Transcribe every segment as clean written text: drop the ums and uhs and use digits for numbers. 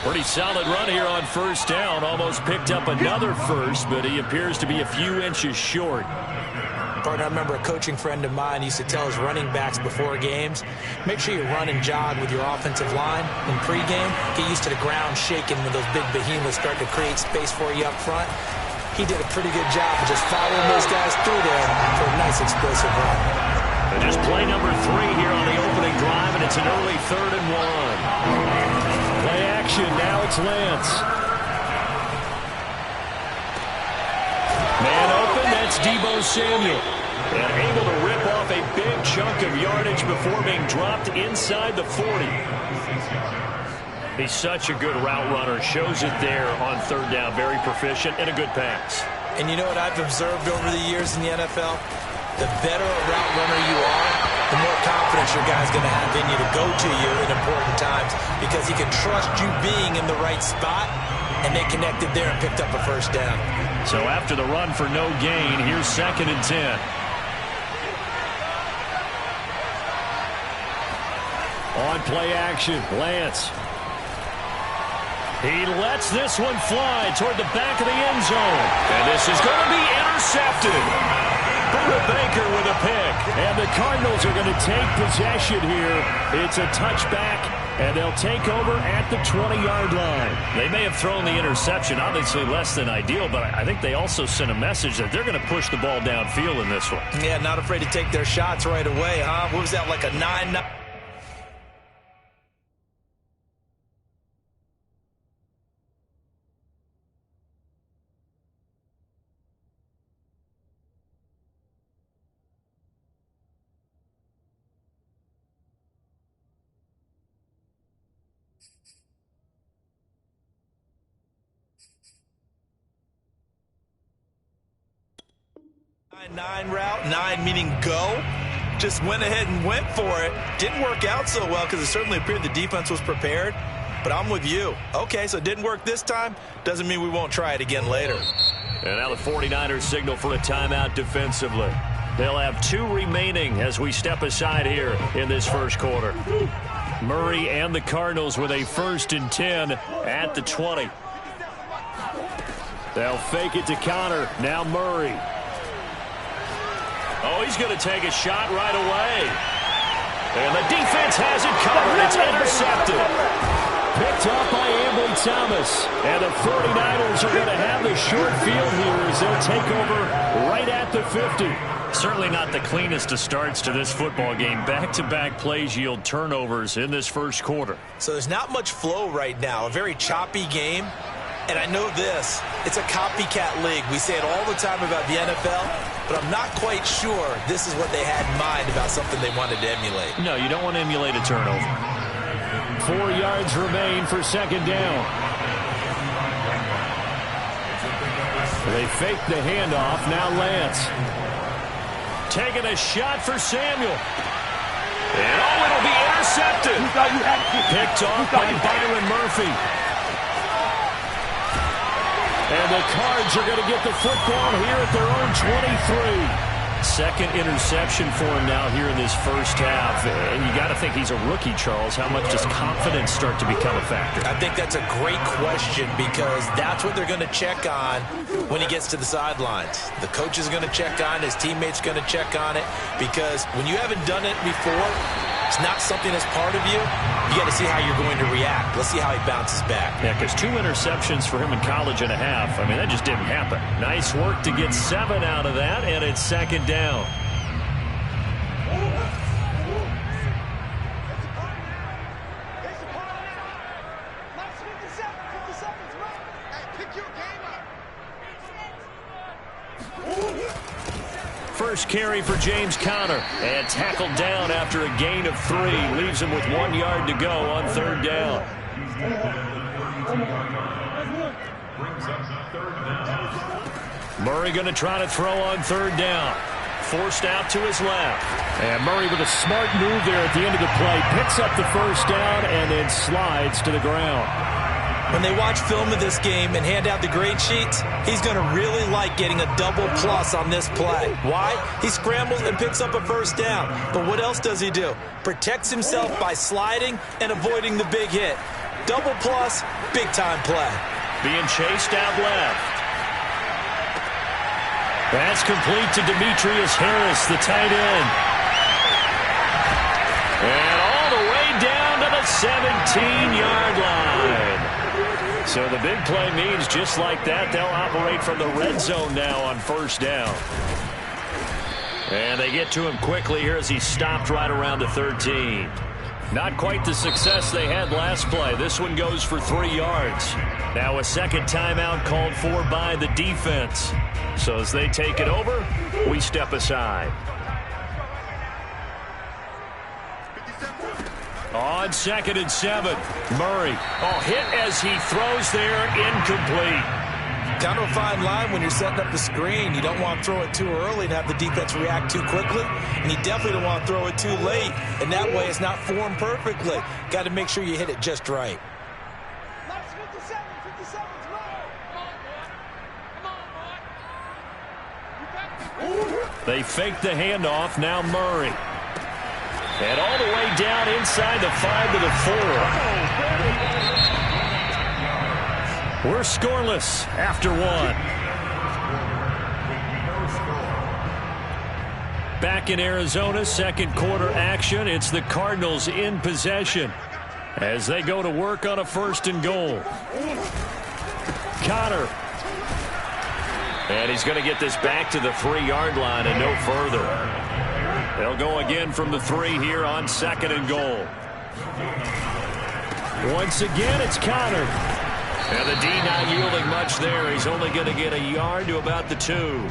Pretty solid run here on first down. Almost picked up another first, but he appears to be a few inches short. Partner, I remember a coaching friend of mine used to tell his running backs before games, make sure you run and jog with your offensive line in pregame. Get used to the ground shaking when those big behemoths start to create space for you up front. He did a pretty good job of just following those guys through there for a nice explosive run. And just play number 3 here on the opening drive, and it's an early 3rd and 1. Play action, now it's Lance. Man open, that's Deebo Samuel. And able to rip off a big chunk of yardage before being dropped inside the 40. He's such a good route runner. Shows it there on 3rd down. Very proficient and a good pass. And you know what I've observed over the years in the NFL? The better a route runner you are, the more confidence your guy's going to have in you to go to you in important times because he can trust you being in the right spot, and they connected there and picked up a first down. So after the run for no gain, here's 2nd and 10. On play action, Lance. He lets this one fly toward the back of the end zone. And this is going to be intercepted. Buda Baker with a pick. And the Cardinals are going to take possession here. It's a touchback, and they'll take over at the 20-yard line. They may have thrown the interception, obviously less than ideal, but I think they also sent a message that they're going to push the ball downfield in this one. Yeah, not afraid to take their shots right away, huh? What was that, like a 9-9? Nine route, 9 meaning go. Just went ahead and went for it. Didn't work out so well because it certainly appeared the defense was prepared. But I'm with you. Okay, so it didn't work this time. Doesn't mean we won't try it again later. And now the 49ers signal for a timeout defensively. They'll have 2 remaining as we step aside here in this first quarter. Murray and the Cardinals with a 1st and 10 at the 20. They'll fake it to Connor. Now Murray. Oh, he's going to take a shot right away. And the defense has it covered. It's intercepted. Picked off by Ambry Thomas. And the 49ers are going to have the short field here as they'll take over right at the 50. Certainly not the cleanest of starts to this football game. Back-to-back plays yield turnovers in this first quarter. So there's not much flow right now. A very choppy game. And I know this, it's a copycat league. We say it all the time about the NFL, but I'm not quite sure this is what they had in mind about something they wanted to emulate. No, you don't want to emulate a turnover. 4 yards remain for 2nd down. They fake the handoff. Now Lance. Taking a shot for Samuel. And it'll be intercepted. Picked off by Byron Murphy. And the Cards are going to get the football here at their own 23. Second interception for him now here in this first half. And you got to think he's a rookie, Charles. How much does confidence start to become a factor? I think that's a great question because that's what they're going to check on when he gets to the sidelines. The coach is going to check on it. His teammates going to check on it because when you haven't done it before, it's not something that's part of you. You got to see how you're going to react. Let's see how he bounces back. Yeah, because 2 interceptions for him in college and a half. I mean, that just didn't happen. Nice work to get 7 out of that, and it's 2nd down. First carry for James Conner, and tackled down after a gain of 3. Leaves him with 1 yard to go on 3rd down. Murray going to try to throw on 3rd down. Forced out to his left. And Murray with a smart move there at the end of the play. Picks up the first down and then slides to the ground. When they watch film of this game and hand out the grade sheets, he's going to really like getting a double plus on this play. Why? He scrambles and picks up a first down. But what else does he do? Protects himself by sliding and avoiding the big hit. Double plus, big-time play. Being chased out left. That's complete to Demetrius Harris, the tight end. And all the way down to the 17-yard line. So the big play means just like that, they'll operate from the red zone now on first down. And they get to him quickly here as he stopped right around the 13. Not quite the success they had last play. This one goes for 3 yards. Now a second timeout called for by the defense. So as they take it over, we step aside. On 2nd and 7, Murray. Oh, hit as he throws there, incomplete. Kind of a fine line when you're setting up the screen. You don't want to throw it too early and have the defense react too quickly. And you definitely don't want to throw it too late. And that way it's not formed perfectly. Got to make sure you hit it just right. They fake the handoff. Now Murray. And all the way down inside the 5 to the 4. We're scoreless after 1. Back in Arizona, second quarter action. It's the Cardinals in possession as they go to work on a 1st and goal. Connor. And he's going to get this back to the 3-yard line and no further. They'll go again from the 3 here on 2nd and goal. Once again, it's Connor. And the D not yielding much there. He's only going to get a yard to about the 2.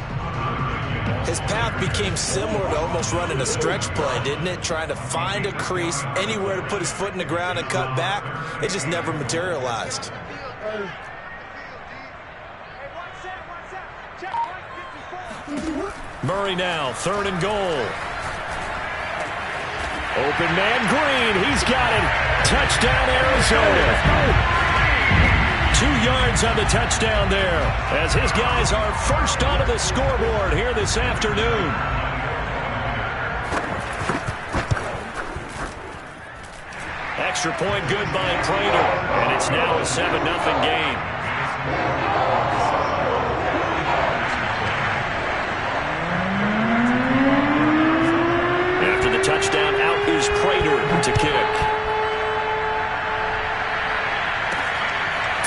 His path became similar to almost running a stretch play, didn't it? Trying to find a crease, anywhere to put his foot in the ground and cut back. It just never materialized. Murray now, 3rd and goal. Open man Green, he's got it. Touchdown Arizona. 2 yards on the touchdown there as his guys are first onto the scoreboard here this afternoon. Extra point good by Prater, and it's now a 7-0 game. After the touchdown, out is Prater to kick.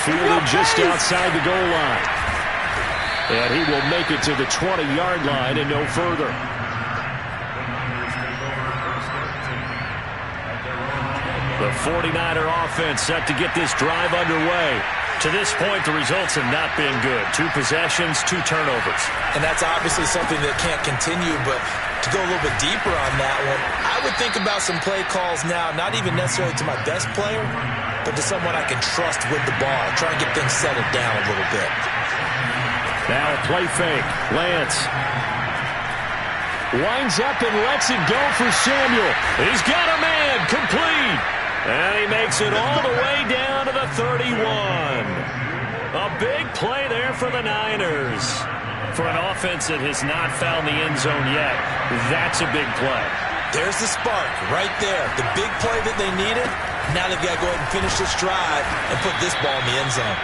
Fielded just outside the goal line. And he will make it to the 20-yard line and no further. The 49er offense set to get this drive underway. To this point, the results have not been good. 2 possessions, 2 turnovers. And that's obviously something that can't continue, but to go a little bit deeper on that one, I would think about some play calls now, not even necessarily to my best player, but to someone I can trust with the ball. Try and get things settled down a little bit. Now a play fake. Lance winds up and lets it go for Samuel. He's got a man. Complete. And he makes it all the way down to the 31. A big play there for the Niners. For an offense that has not found the end zone yet, that's a big play. There's the spark right there. The big play that they needed. Now they've got to go ahead and finish this drive and put this ball in the end zone.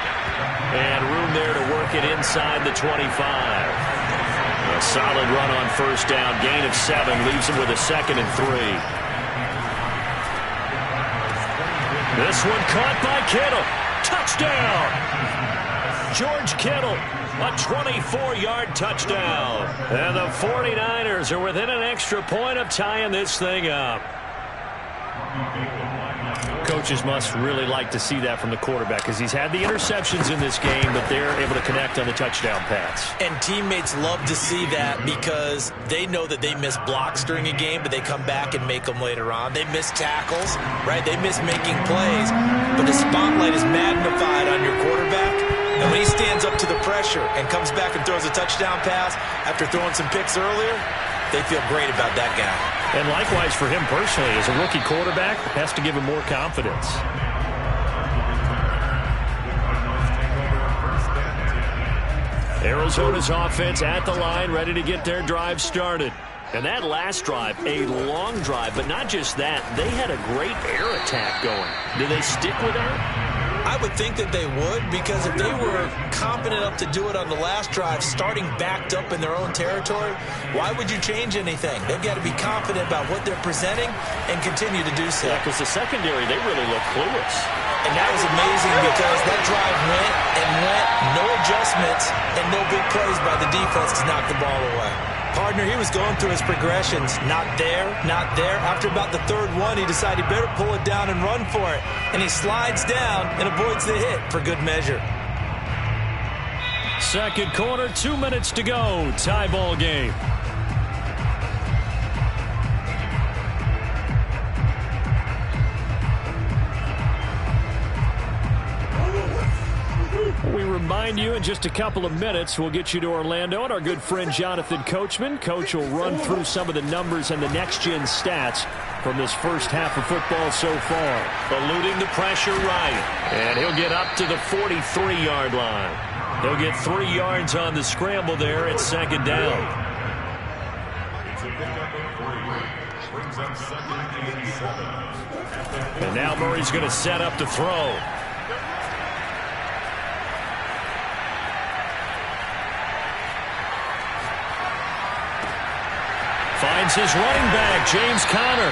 And room there to work it inside the 25. A solid run on first down. Gain of 7 leaves him with a 2nd and 3. This one caught by Kittle. Touchdown! George Kittle, a 24-yard touchdown. And the 49ers are within an extra point of tying this thing up. Coaches must really like to see that from the quarterback because he's had the interceptions in this game, but they're able to connect on the touchdown pass. And teammates love to see that because they know that they miss blocks during a game, but they come back and make them later on. They miss tackles, right? They miss making plays, but the spotlight is magnified on your quarterback. And when he stands up to the pressure and comes back and throws a touchdown pass after throwing some picks earlier, they feel great about that guy. And likewise for him personally, as a rookie quarterback, has to give him more confidence. Arizona's offense at the line, ready to get their drive started. And that last drive, a long drive, but not just that. They had a great air attack going. Do they stick with that? I would think that they would, because if they were confident enough to do it on the last drive, starting backed up in their own territory, why would you change anything? They've got to be confident about what they're presenting and continue to do so. Yeah, because the secondary, they really look clueless. And that was amazing because that drive went and went, no adjustments, and no big plays by the defense to knock the ball away. Partner, he was going through his progressions. Not there, not there. After about the third one, he decided he better pull it down and run for it. And he slides down and avoids the hit for good measure. Second quarter, 2 minutes to go. Tie ball game. We remind you in just a couple of minutes we'll get you to Orlando and our good friend Jonathan Coachman. Coach will run through some of the numbers and the next-gen stats from this first half of football so far. Eluding the pressure right, and he'll get up to the 43-yard line. He'll get 3 yards on the scramble there at second down. And now Murray's going to set up to throw. Finds his running back, James Conner.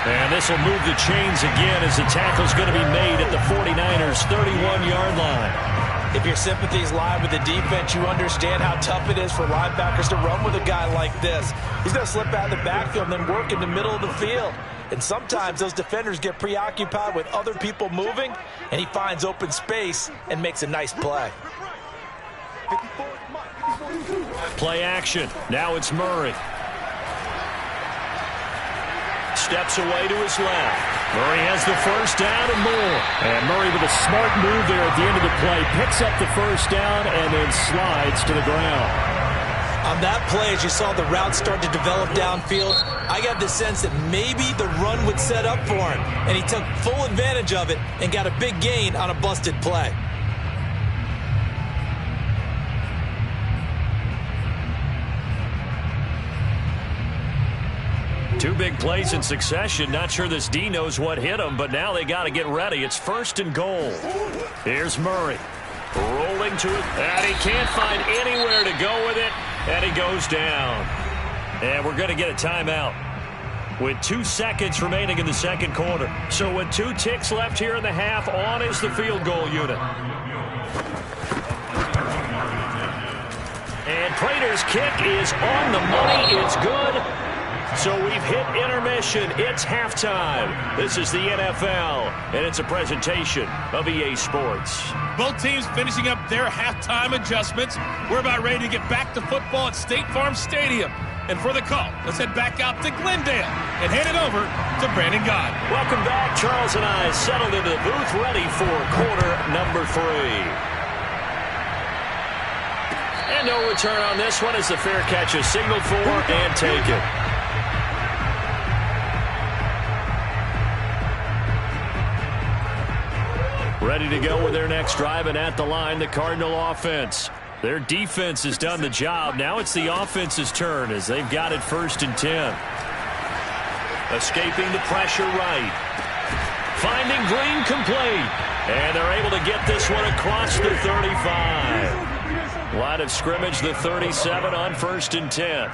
And this will move the chains again as the tackle's going to be made at the 49ers' 31-yard line. If your sympathies lie with the defense, you understand how tough it is for linebackers to run with a guy like this. He's going to slip out of the backfield and then work in the middle of the field. And sometimes those defenders get preoccupied with other people moving, and he finds open space and makes a nice play. Play action. Now it's Murray. Steps away to his left. Murray has the first down and more. And Murray with a smart move there at the end of the play. Picks up the first down and then slides to the ground. On that play, as you saw the route start to develop downfield, I got the sense that maybe the run would set up for him. And he took full advantage of it and got a big gain on a busted play. Two big plays in succession. Not sure this D knows what hit him, but now they got to get ready. It's first and goal. Here's Murray. Rolling to it, and he can't find anywhere to go with it, and he goes down. And we're going to get a timeout with 2 seconds remaining in the second quarter. So with 2 ticks left here in the half, on is the field goal unit. And Prater's kick is on the money. It's good. So we've hit intermission. It's halftime. This is the NFL, and it's a presentation of EA Sports. Both teams finishing up their halftime adjustments. We're about ready to get back to football at State Farm Stadium. And for the call, let's head back out to Glendale and hand it over to Brandon God. Welcome back. Charles and I settled into the booth, ready for quarter number 3. And no return on this one as the fair catch is signaled for and taken. Ready to go with their next drive, and at the line, the Cardinal offense. Their defense has done the job. Now it's the offense's turn as they've got it first and 10. Escaping the pressure right. Finding Green complete. And they're able to get this one across the 35. Line of scrimmage, the 37 on first and 10.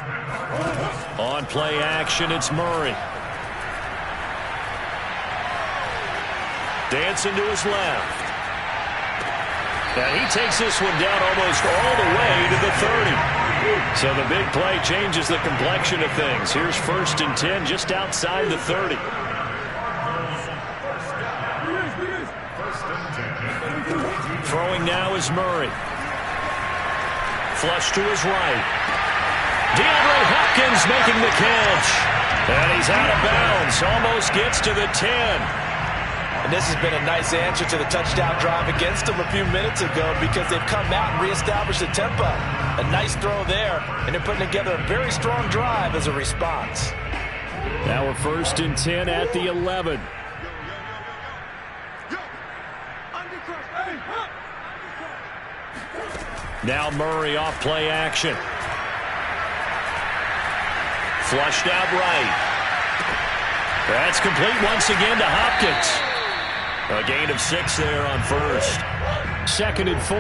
On play action, it's Murray. Dancing to his left. And he takes this one down almost all the way to the 30. So the big play changes the complexion of things. Here's first and 10 just outside the 30. Throwing now is Murray. Flush to his right. DeAndre Hopkins making the catch. And he's out of bounds. Almost gets to the 10. And this has been a nice answer to the touchdown drive against them a few minutes ago because they've come out and reestablished the tempo. A nice throw there, and they're putting together a very strong drive as a response. Now we're first and 10 at the 11. Now Murray off play action. Flushed out right. That's complete once again to Hopkins. A gain of 6 there on first. 2nd and 4.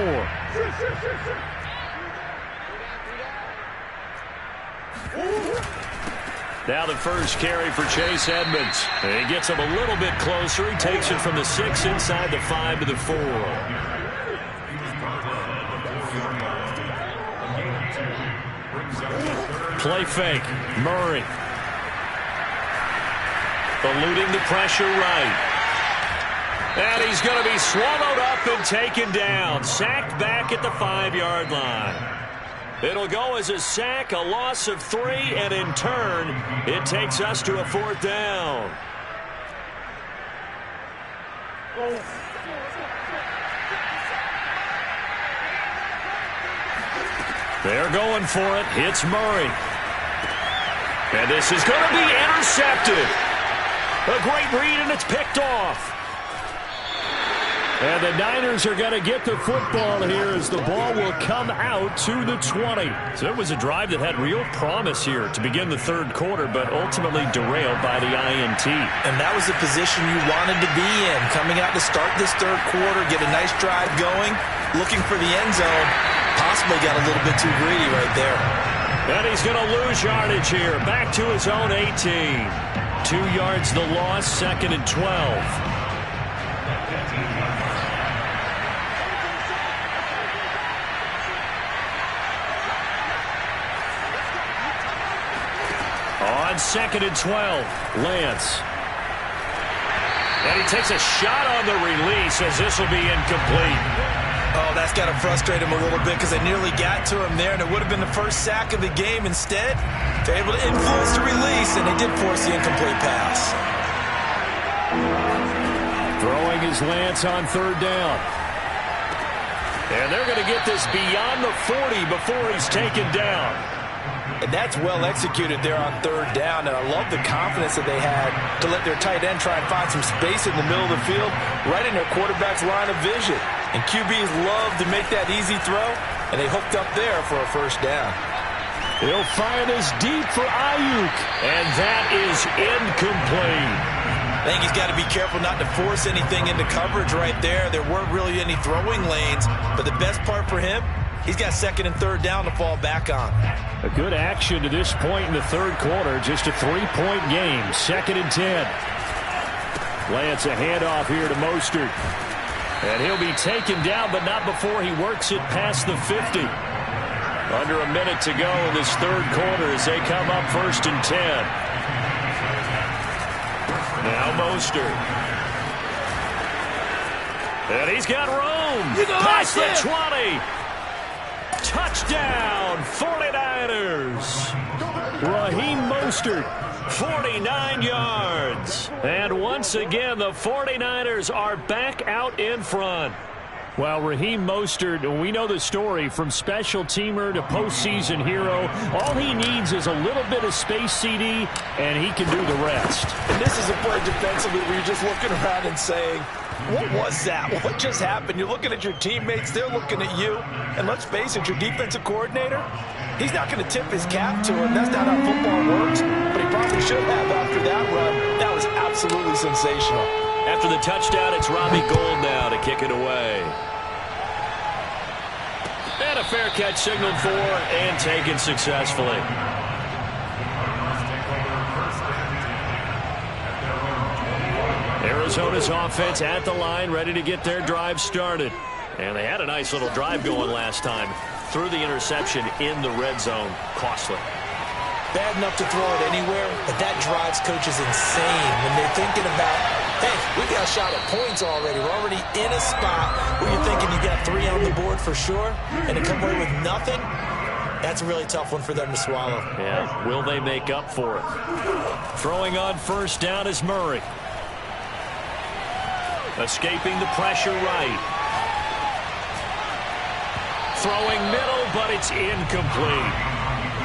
Now the first carry for Chase Edmonds. He gets him a little bit closer. He takes it from the 6 inside the 5 to the 4. Play fake. Murray. Eluding the pressure right. And he's going to be swallowed up and taken down. Sacked back at the 5-yard line. It'll go as a sack, a loss of 3, and in turn, it takes us to a 4th down. They're going for it. Hits Murray. And this is going to be intercepted. A great read, and it's picked off. And the Niners are going to get the football here as the ball will come out to the 20. So it was a drive that had real promise here to begin the 3rd quarter, but ultimately derailed by the INT. And that was the position you wanted to be in. Coming out to start this 3rd quarter, get a nice drive going, looking for the end zone. Possibly got a little bit too greedy right there. And he's going to lose yardage here. Back to his own 18. 2 yards the loss, 2nd and 12. On 2nd and 12, Lance. And he takes a shot on the release as this will be incomplete. Oh, that's got to frustrate him a little bit because they nearly got to him there, and it would have been the first sack of the game. Instead, they're able to influence the release, and they did force the incomplete pass. Throwing his Lance on 3rd down. And they're going to get this beyond the 40 before he's taken down. And that's well executed there on 3rd down, and I love the confidence that they had to let their tight end try and find some space in the middle of the field, right in their quarterback's line of vision. And QBs love to make that easy throw, and they hooked up there for a 1st down. He'll fire this deep for Ayuk, and that is incomplete. I think he's got to be careful not to force anything into coverage right there. There weren't really any throwing lanes, but the best part for him, he's got 2nd and 3rd down to fall back on. A good action to this point in the 3rd quarter. Just a 3-point game. 2nd and 10. Lance a handoff here to Mostert. And he'll be taken down, but not before he works it past the 50. Under a minute to go in this 3rd quarter as they come up 1st and 10. Now Mostert. And he's got room. Past the 20. Touchdown, 49ers. Raheem Mostert, 49 yards. And once again, the 49ers are back out in front. Well, Raheem Mostert, we know the story, from special teamer to postseason hero. All he needs is a little bit of space, CD, and he can do the rest. And this is a play defensively where you're just looking around and saying, what was that? What just happened? You're looking at your teammates. They're looking at you. And let's face it, your defensive coordinator, he's not going to tip his cap to him. That's not how football works. But he probably should have after that run. That was absolutely sensational. After the touchdown, it's Robbie Gould now to kick it away. And a fair catch signaled for and taken successfully. Arizona's offense at the line, ready to get their drive started. And they had a nice little drive going last time. Threw the interception in the red zone. Costly. Bad enough to throw it anywhere, but that drives coaches insane when they're thinking about, hey, we got a shot at points already. We're already in a spot where you're thinking you got 3 on the board for sure, and to come away with nothing, that's a really tough one for them to swallow. Yeah, will they make up for it? Throwing on 1st down is Murray. Escaping the pressure right. Throwing middle, but it's incomplete.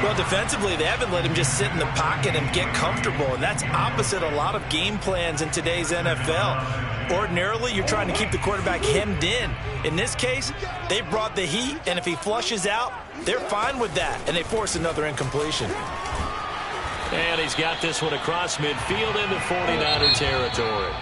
Well, defensively, they haven't let him just sit in the pocket and get comfortable, and that's opposite a lot of game plans in today's NFL. Ordinarily, you're trying to keep the quarterback hemmed in. In this case, they brought the heat, and if he flushes out, they're fine with that, and they force another incompletion. And he's got this one across midfield into 49er territory.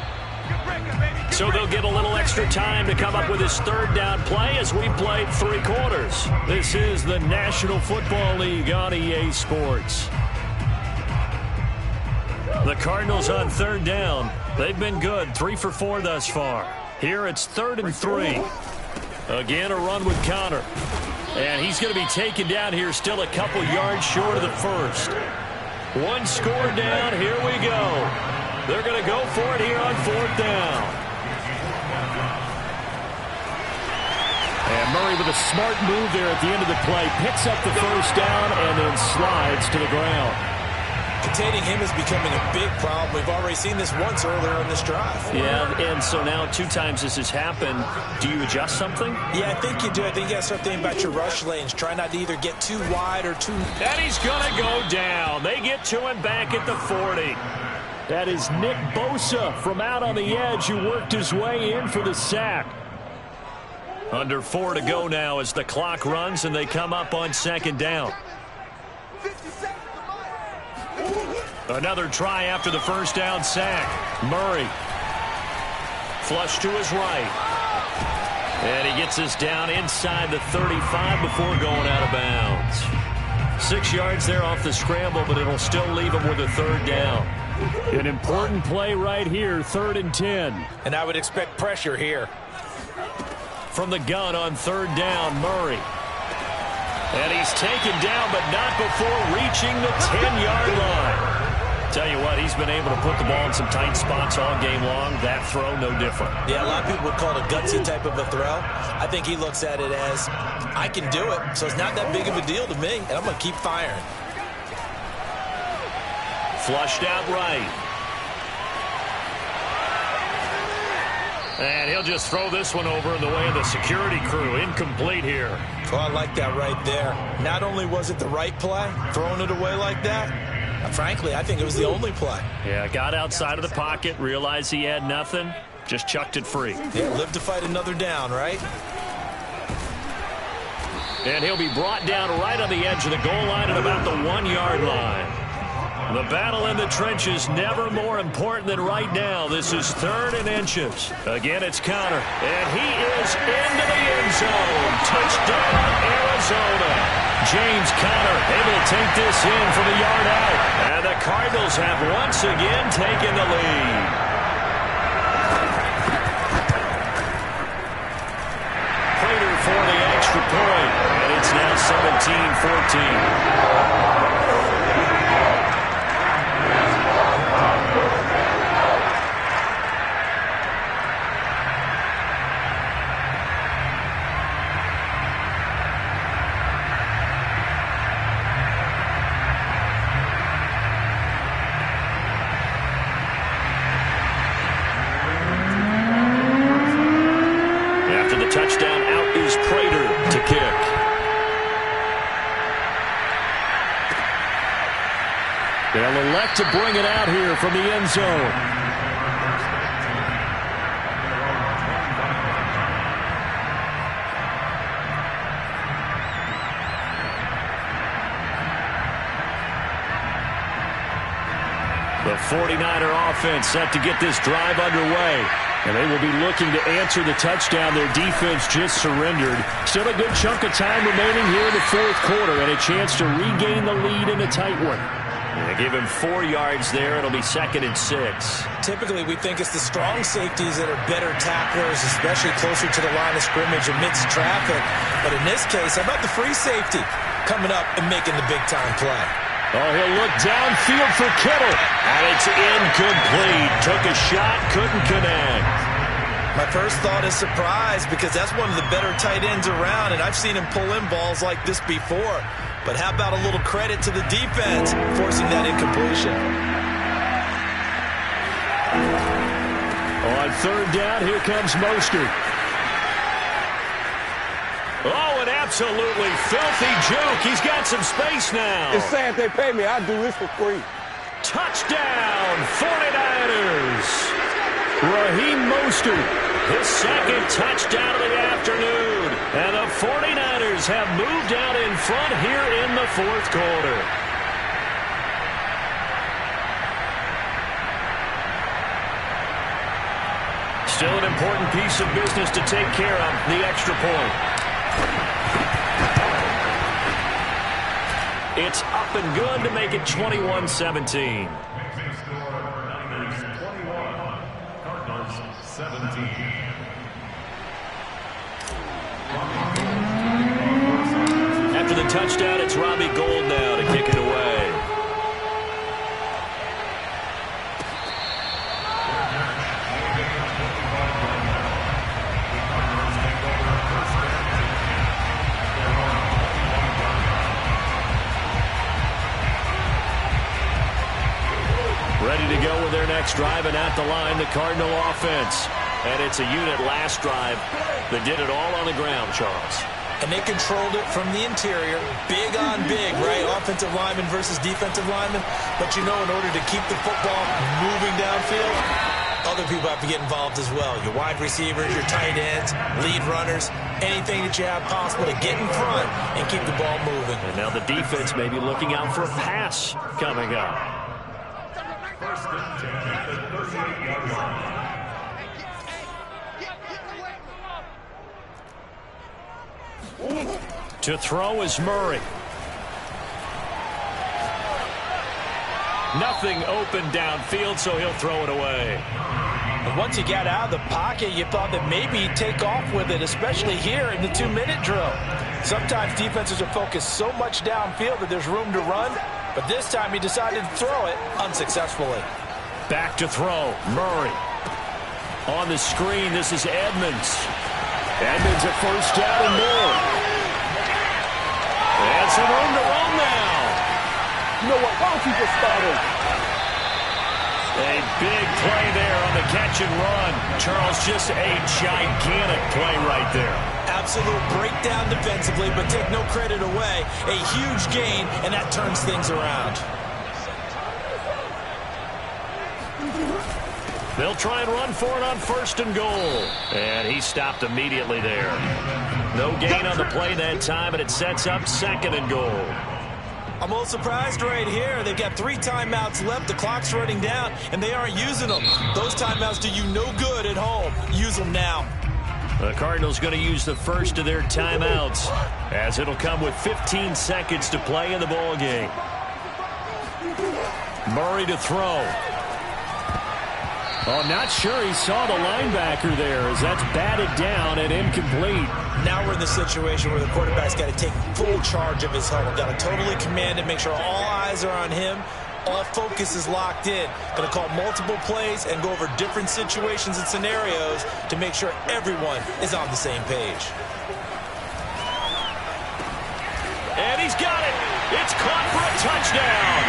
So they'll get a little extra time to come up with his third down play as we played 3 quarters. This is the National Football League on EA Sports. The Cardinals on third down. They've been good, 3 for 4 thus far. Here it's 3rd and 3. Again, a run with Connor. And he's going to be taken down here, still a couple yards short of the first. 1 score down, here we go. They're going to go for it here on 4th down. And Murray with a smart move there at the end of the play. Picks up the first down and then slides to the ground. Containing him is becoming a big problem. We've already seen this once earlier on this drive. Yeah, and so now 2 times this has happened. Do you adjust something? Yeah, I think you do. I think you got to start thinking about your rush lanes. Try not to either get too wide or too... And he's going to go down. They get to him back at the 40. That is Nick Bosa from out on the edge who worked his way in for the sack. Under 4 to go now as the clock runs and they come up on 2nd down. Another try after the first down sack. Murray. Flush to his right. And he gets us down inside the 35 before going out of bounds. 6 yards there off the scramble, but it'll still leave him with a 3rd down. An important play right here, 3rd and 10. And I would expect pressure here. From the gun on 3rd down, Murray. And he's taken down, but not before reaching the 10-yard line. Tell you what, he's been able to put the ball in some tight spots all game long. That throw, no different. Yeah, a lot of people would call it a gutsy type of a throw. I think he looks at it as, I can do it, so it's not that big of a deal to me, and I'm going to keep firing. Flushed out right. And he'll just throw this one over in the way of the security crew. Incomplete here. Oh, I like that right there. Not only was it the right play, throwing it away like that, frankly, I think it was the only play. Yeah, got outside of the pocket, realized he had nothing, just chucked it free. Yeah, live to fight another down, right? And he'll be brought down right on the edge of the goal line at about the 1-yard line. The battle in the trenches never more important than right now. This is 3rd and inches. Again, it's Connor. And he is into the end zone. Touchdown, Arizona. James Conner able to take this in from a yard out. And the Cardinals have once again taken the lead. Prater for the extra point. And it's now 17-14. Touchdown, out is Prater to kick. They'll elect to bring it out here from the end zone. The 49er offense set to get this drive underway. And they will be looking to answer the touchdown. Their defense just surrendered. Still a good chunk of time remaining here in the 4th quarter and a chance to regain the lead in a tight one. They give him 4 yards there. It'll be 2nd and 6. Typically, we think it's the strong safeties that are better tacklers, especially closer to the line of scrimmage amidst traffic. But in this case, how about the free safety coming up and making the big-time play? Oh, he'll look downfield for Kittle. And it's incomplete. Took a shot, couldn't connect. My first thought is surprise because that's one of the better tight ends around, and I've seen him pull in balls like this before. But how about a little credit to the defense forcing that incompletion? On 3rd down, here comes Mostert. Oh, an absolutely filthy joke. He's got some space now. It's sad they pay me. I do this for free. Touchdown, 49ers. Raheem Mostert, his 2nd touchdown of the afternoon. And the 49ers have moved out in front here in the 4th quarter. Still an important piece of business to take care of, the extra point. It's up and good to make it 21-17. After the touchdown, it's Robbie Gould now to kick it away. Ready to go with their next drive, and at the line, the Cardinal offense. And it's a unit last drive that did it all on the ground, Charles. And they controlled it from the interior, big on big, right? Offensive lineman versus defensive lineman. But you know, in order to keep the football moving downfield, other people have to get involved as well. Your wide receivers, your tight ends, lead runners, anything that you have possible to get in front and keep the ball moving. And now the defense may be looking out for a pass coming up. To throw is Murray. Nothing open downfield, so he'll throw it away. And once he got out of the pocket, you thought that maybe he'd take off with it, especially here in the 2-minute drill. Sometimes defenses are focused so much downfield that there's room to run, but this time he decided to throw it unsuccessfully. Back to throw, Murray. On the screen, this is Edmonds. Edmonds a first down and more. And some room to run now. You know what? Why don't you just start over? A big play there on the catch and run. Charles, just a gigantic play right there. Absolute breakdown defensively, but take no credit away. A huge gain, and that turns things around. They'll try and run for it on first and goal. And he stopped immediately there. No gain on the play that time, and it sets up second and goal. I'm a little surprised right here. They've got 3 timeouts left. The clock's running down, and they aren't using them. Those timeouts do you no good at home. Use them now. The Cardinals going to use the first of their timeouts, as it'll come with 15 seconds to play in the ball game. Murray to throw. Oh, not sure he saw the linebacker there, as that's batted down and incomplete. Now we're in the situation where the quarterback's got to take full charge of his huddle. Got to totally command it, make sure all eyes are on him. All focus is locked in. Going to call multiple plays and go over different situations and scenarios to make sure everyone is on the same page. And he's got it. It's caught for a touchdown.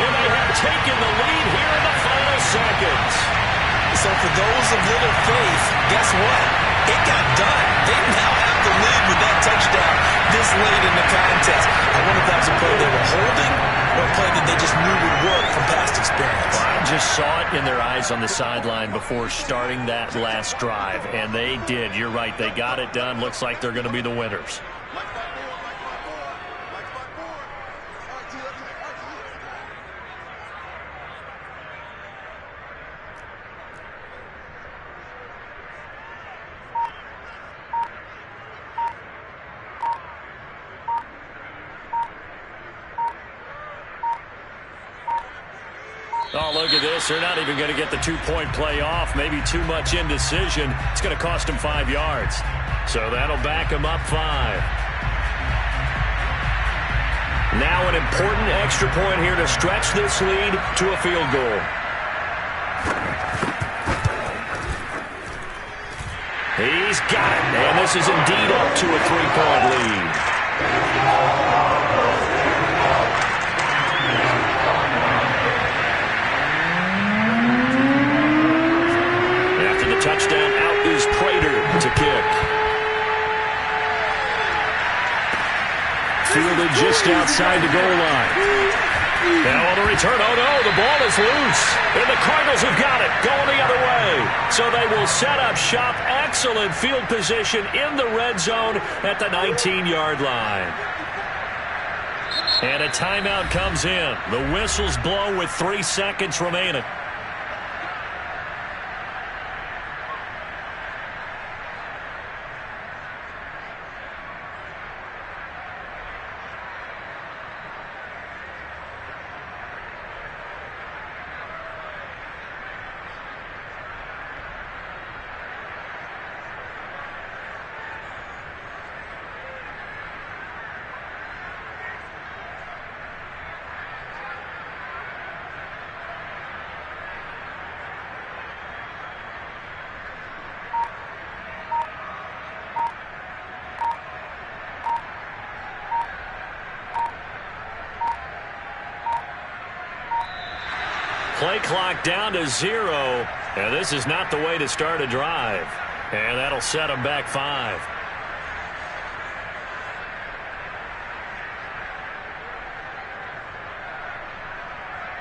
And they have taken the lead here in the final seconds. So for those of little faith, guess what? It got done. They now have the lead with that touchdown this late in the contest. I wonder if that was a play they were holding or a play that they just knew would work from past experience. I just saw it in their eyes on the sideline before starting that last drive, and they did. You're right. They got it done. Looks like they're going to be the winners. Oh, look at this. They're not even going to get the 2-point play off. Maybe too much indecision. It's going to cost them 5 yards. So that'll back them up 5. Now an important extra point here to stretch this lead to a field goal. He's got it. And this is indeed up to a 3-point lead. Touchdown, out is Prater to kick. Fielded just outside the goal line. Now on the return, oh no, the ball is loose. And the Cardinals have got it, going the other way. So they will set up shop. Excellent field position in the red zone at the 19-yard line. And a timeout comes in. The whistles blow with 3 seconds remaining. Play clock down to 0. And this is not the way to start a drive. And that'll set them back 5.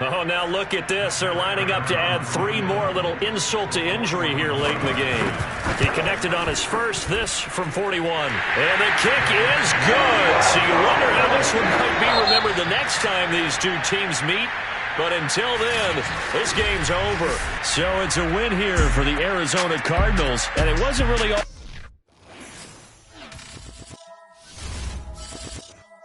Oh, now look at this. They're lining up to add 3 more, a little insult to injury here late in the game. He connected on his first, this from 41. And the kick is good. So you wonder how this one might be remembered the next time these two teams meet. But until then, this game's over. So it's a win here for the Arizona Cardinals. And it wasn't really all